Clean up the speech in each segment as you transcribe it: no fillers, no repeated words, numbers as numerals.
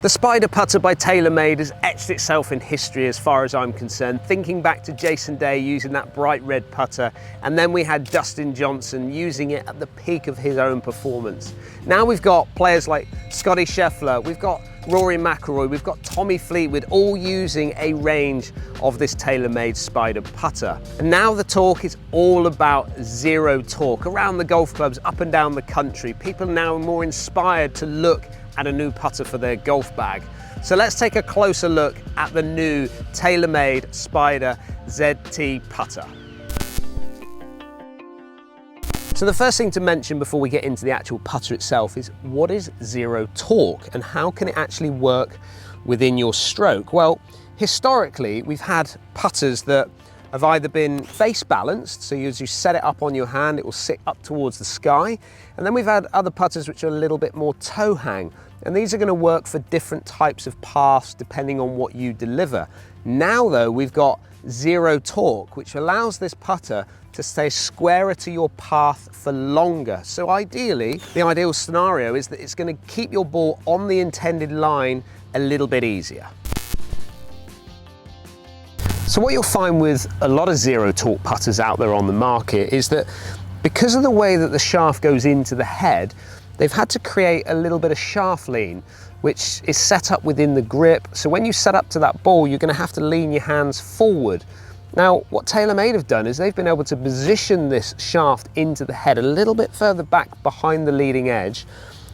The Spider putter by TaylorMade has etched itself in history as far as I'm concerned, thinking back to Jason Day using that bright red putter, and then we had Dustin Johnson using it at the peak of his own performance. Now we've got players like Scotty Scheffler, we've got Rory McIlroy, we've got Tommy Fleetwood, all using a range of this TaylorMade Spider putter. And now the talk is all about zero torque. Around the golf clubs, up and down the country, people are now more inspired to look at a new putter for their golf bag. So let's take a closer look at the new TaylorMade Spider ZT putter. So the first thing to mention before we get into the actual putter itself is, what is zero torque and how can it actually work within your stroke? Well, historically we've had putters that have either been face balanced, so as you set it up on your hand, it will sit up towards the sky. And then we've had other putters which are a little bit more toe hang. And these are going to work for different types of paths depending on what you deliver. Now though, we've got zero torque, which allows this putter to stay squarer to your path for longer. So ideally, the ideal scenario is that it's going to keep your ball on the intended line a little bit easier. So what you'll find with a lot of zero torque putters out there on the market is that because of the way that the shaft goes into the head, they've had to create a little bit of shaft lean, which is set up within the grip. So when you set up to that ball, you're going to have to lean your hands forward. Now, what TaylorMade have done is they've been able to position this shaft into the head a little bit further back behind the leading edge,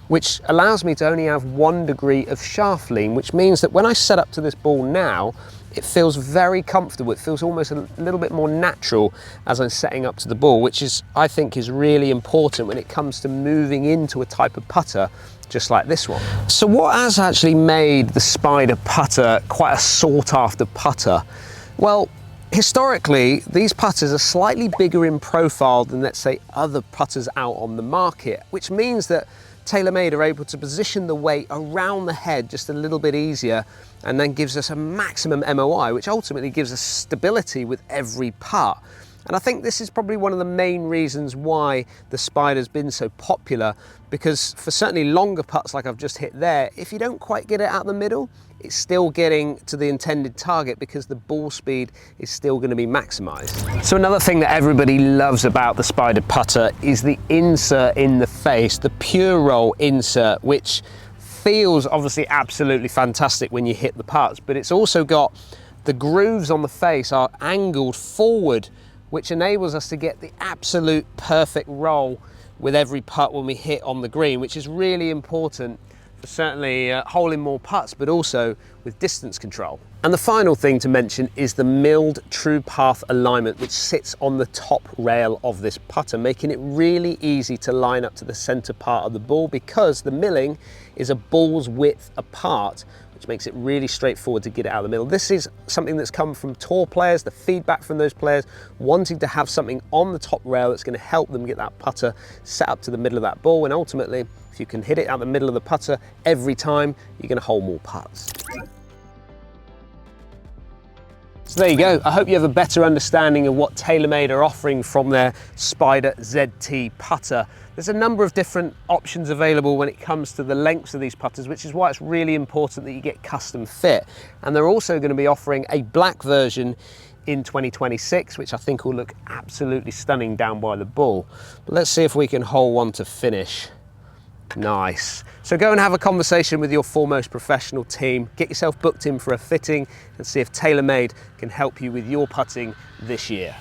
which allows me to only have 1 degree of shaft lean, which means that when I set up to this ball now, it feels very comfortable. It feels almost a little bit more natural as I'm setting up to the ball, which is, I think, is really important when it comes to moving into a type of putter just like this one. So what has actually made the Spider putter quite a sought after putter? Well, historically, these putters are slightly bigger in profile than, let's say, other putters out on the market, which means that TaylorMade are able to position the weight around the head just a little bit easier, and then gives us a maximum MOI, which ultimately gives us stability with every putt. And I think this is probably one of the main reasons why the Spider's been so popular, because for certainly longer putts like I've just hit there, if you don't quite get it out the middle, it's still getting to the intended target because the ball speed is still going to be maximized. So another thing that everybody loves about the Spider putter is the insert in the face, the pure roll insert, which feels obviously absolutely fantastic when you hit the putts, but it's also got the grooves on the face are angled forward, which enables us to get the absolute perfect roll with every putt when we hit on the green, which is really important for certainly holing more putts, but also with distance control. And the final thing to mention is the milled true path alignment, which sits on the top rail of this putter, making it really easy to line up to the center part of the ball, because the milling is a ball's width apart, which makes it really straightforward to get it out of the middle. This is something that's come from tour players, the feedback from those players wanting to have something on the top rail that's going to help them get that putter set up to the middle of that ball. And ultimately, if you can hit it out the middle of the putter every time, you're going to hole more putts. So there you go. I hope you have a better understanding of what TaylorMade are offering from their Spider ZT putter. There's a number of different options available when it comes to the lengths of these putters, which is why it's really important that you get custom fit. And they're also going to be offering a black version in 2026, which I think will look absolutely stunning down by the ball. But let's see if we can hole one to finish. Nice. So go and have a conversation with your foremost professional team, get yourself booked in for a fitting, and see if TaylorMade can help you with your putting this year.